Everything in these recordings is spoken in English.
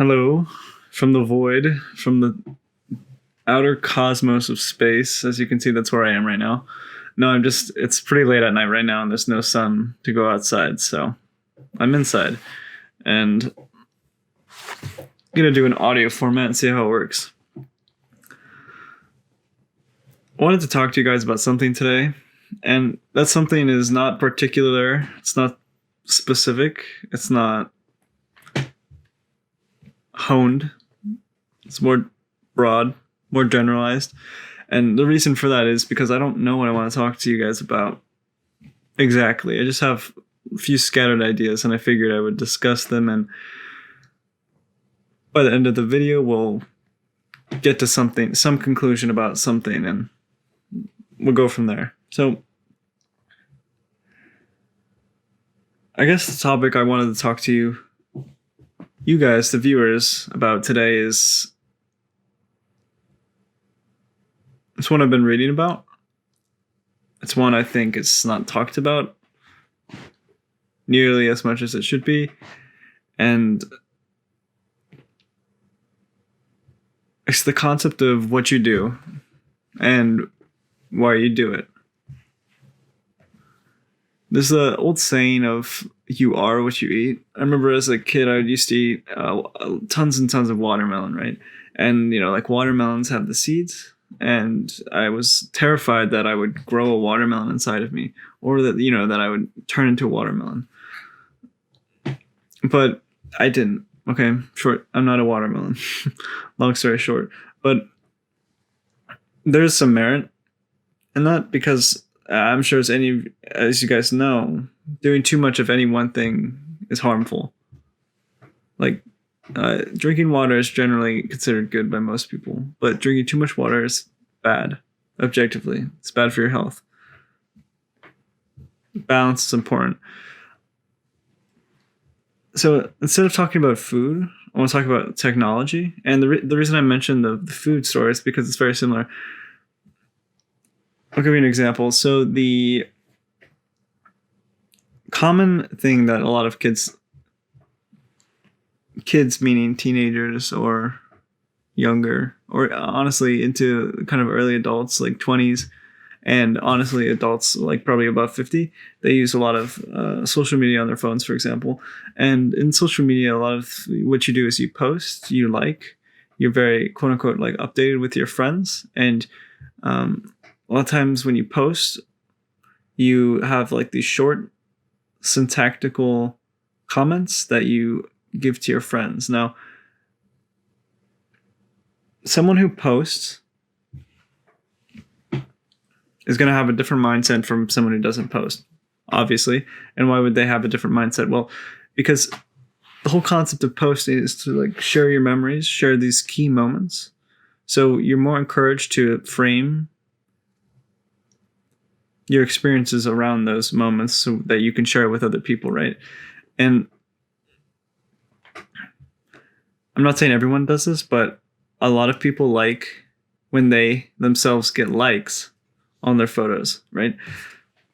Hello, from the void, from the outer cosmos of space. As you can see, that's where I am right now. No, it's pretty late at night right now, and there's no sun to go outside, so I'm inside. And I'm gonna do an audio format and see how it works. I wanted to talk to you guys about something today, and that something is not particular, it's not specific, it's not honed, it's more broad, more generalized. And the reason for that is because I don't know what I want to talk to you guys about exactly. I just have a few scattered ideas, and I figured I would discuss them, and by the end of the video we'll get to some conclusion about something, and we'll go from there. So I guess the topic I wanted to talk to you guys, the viewers, about today is it's one I've been reading about. It's one I think it's not talked about nearly as much as it should be. And it's the concept of what you do and why you do it. There's an old saying of you are what you eat. I remember as a kid, I used to eat tons and tons of watermelon, right? And, like watermelons have the seeds. And I was terrified that I would grow a watermelon inside of me, or that, that I would turn into a watermelon. But I didn't. Okay, short. I'm not a watermelon. Long story short. But there's some merit in that, because I'm sure as you guys know, doing too much of any one thing is harmful. Like, drinking water is generally considered good by most people, but drinking too much water is bad. Objectively, it's bad for your health. Balance is important. So instead of talking about food, I want to talk about technology. And the reason I mentioned the food story is because it's very similar. I'll give you an example. So the common thing that a lot of kids meaning teenagers or younger, or honestly into kind of early adults, like 20s, and honestly adults like probably above 50, they use a lot of social media on their phones, for example. And in social media, a lot of what you do is you post, you're very quote unquote like updated with your friends. And a lot of times when you post, you have like these short syntactical comments that you give to your friends. Now, someone who posts is going to have a different mindset from someone who doesn't post, obviously. And why would they have a different mindset? Well, because the whole concept of posting is to like share your memories, share these key moments. So you're more encouraged to frame your experiences around those moments so that you can share it with other people, right? And I'm not saying everyone does this, but a lot of people like when they themselves get likes on their photos, right?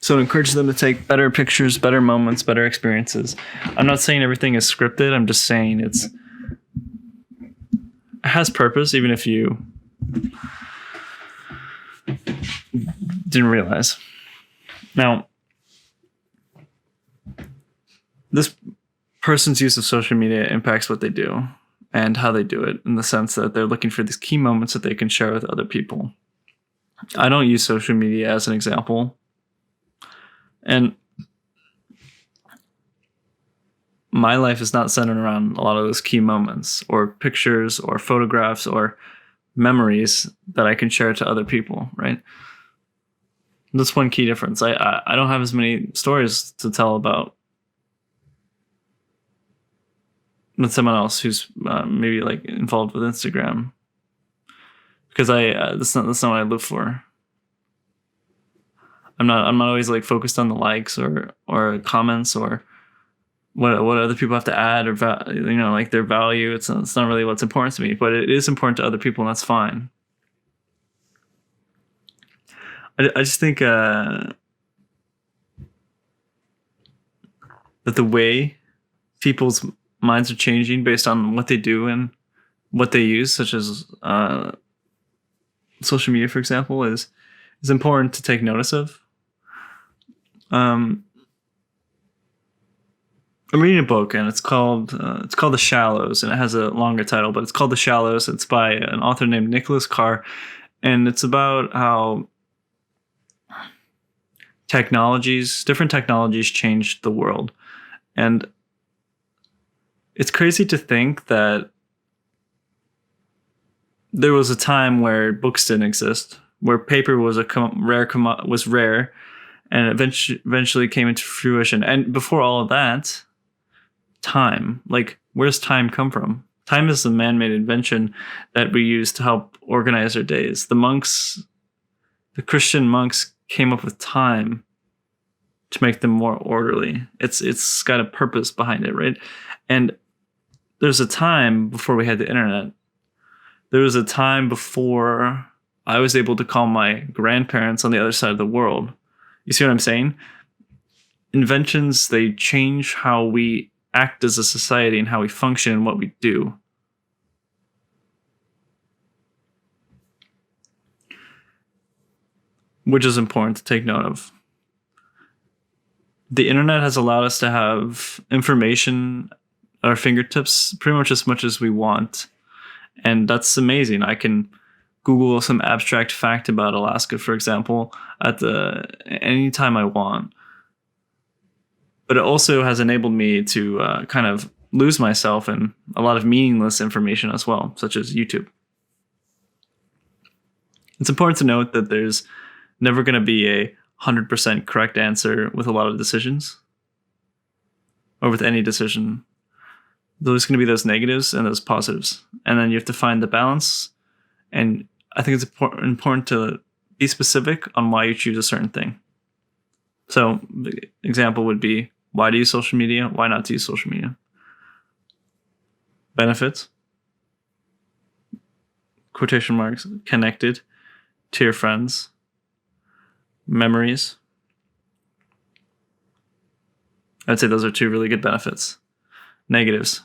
So it encourages them to take better pictures, better moments, better experiences. I'm not saying everything is scripted. I'm just saying it has purpose, even if you didn't realize. Now, this person's use of social media impacts what they do and how they do it, in the sense that they're looking for these key moments that they can share with other people. I don't use social media as an example. And my life is not centered around a lot of those key moments or pictures or photographs or memories that I can share to other people, right? That's one key difference. I don't have as many stories to tell about with someone else who's maybe like involved with Instagram, because that's not what I live for. I'm not always like focused on the likes or comments or what other people have to add, or like their value. It's not really what's important to me, but it is important to other people, and that's fine. I just think that the way people's minds are changing based on what they do and what they use, such as social media, for example, is important to take notice of. I'm reading a book, and it's called The Shallows, and it has a longer title, but it's called The Shallows. It's by an author named Nicholas Carr, and it's about how different technologies changed the world. And it's crazy to think that there was a time where books didn't exist, where paper was rare, and eventually came into fruition. And before all of that, time. Like, where's time come from? Time is a man-made invention that we use to help organize our days. The Christian monks came up with time to make them more orderly. It's got a purpose behind it, right? And there's a time before we had the internet. There was a time before I was able to call my grandparents on the other side of the world. You see what I'm saying? Inventions, they change how we act as a society and how we function and what we do. Which is important to take note of. The internet has allowed us to have information at our fingertips pretty much as much as we want. And that's amazing. I can Google some abstract fact about Alaska, for example, any time I want. But it also has enabled me to kind of lose myself in a lot of meaningless information as well, such as YouTube. It's important to note that there's never going to be a 100% correct answer with a lot of decisions, or with any decision. There's going to be those negatives and those positives. And then you have to find the balance. And I think it's important to be specific on why you choose a certain thing. So the example would be, why do you use social media? Why not to use social media? Benefits, quotation marks, connected to your friends. Memories. I'd say those are two really good benefits. Negatives.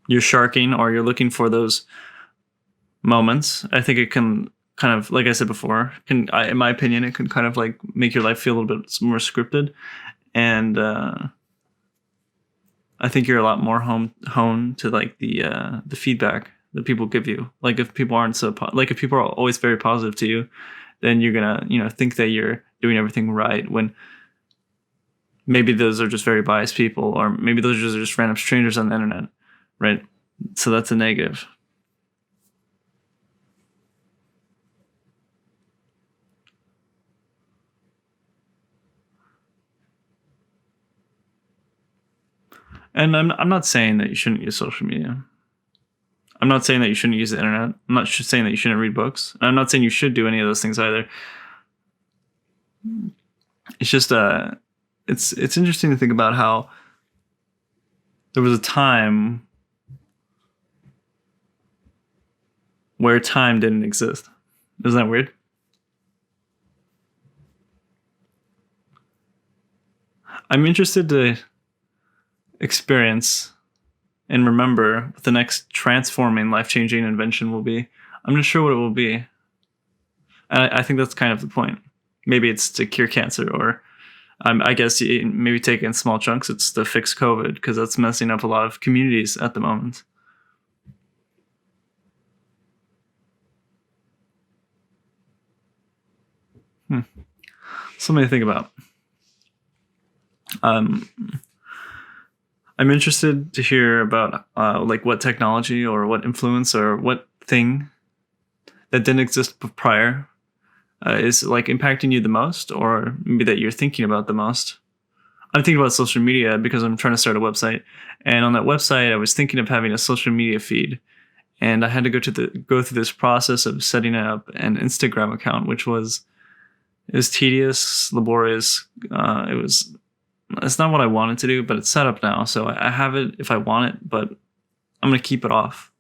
You're sharking, or you're looking for those moments. I think it can kind of, like I said before, in my opinion, it can kind of like make your life feel a little bit more scripted. And I think you're a lot more honed to like the feedback that people give you. Like if people aren't if people are always very positive to you, then you're gonna think that you're doing everything right, when maybe those are just very biased people, or maybe those are just random strangers on the internet, right? So that's a negative. And I'm not saying that you shouldn't use social media. I'm not saying that you shouldn't use the internet. I'm not saying that you shouldn't read books. I'm not saying you should do any of those things either. It's just it's interesting to think about how there was a time where time didn't exist. Isn't that weird? I'm interested to experience and remember what the next transforming, life-changing invention will be. I'm not sure what it will be. And I think that's kind of the point. Maybe it's to cure cancer, or I guess maybe take it in small chunks. It's to fix COVID, because that's messing up a lot of communities at the moment. Something to think about. I'm interested to hear about like what technology or what influence or what thing that didn't exist prior is like impacting you the most, or maybe that you're thinking about the most. I'm thinking about social media because I'm trying to start a website, and on that website I was thinking of having a social media feed, and I had to go through this process of setting up an Instagram account, which was tedious, laborious. It's not what I wanted to do, but it's set up now, so I have it if I want it, but I'm going to keep it off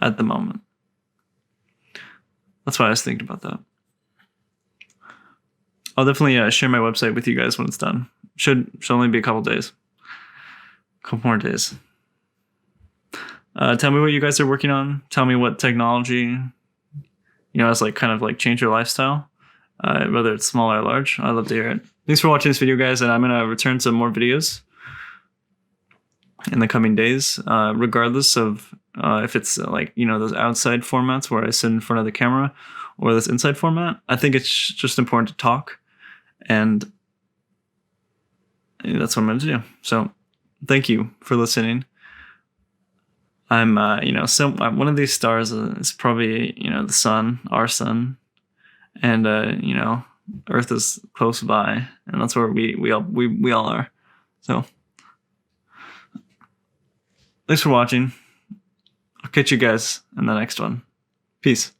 at the moment. That's why I was thinking about that. I'll definitely share my website with you guys when it's done. Should only be a couple days. Couple more days. Tell me what you guys are working on. Tell me what technology, has like kind of like changed your lifestyle, whether it's small or large. I'd love to hear it. Thanks for watching this video, guys, and I'm gonna return to more videos in the coming days, regardless of if it's like those outside formats where I sit in front of the camera or this inside format. I think it's just important to talk, and that's what I'm gonna do. So thank you for listening. I'm, one of these stars is probably, the sun, our sun, and Earth is close by, and that's where we all are. So, thanks for watching. I'll catch you guys in the next one. Peace.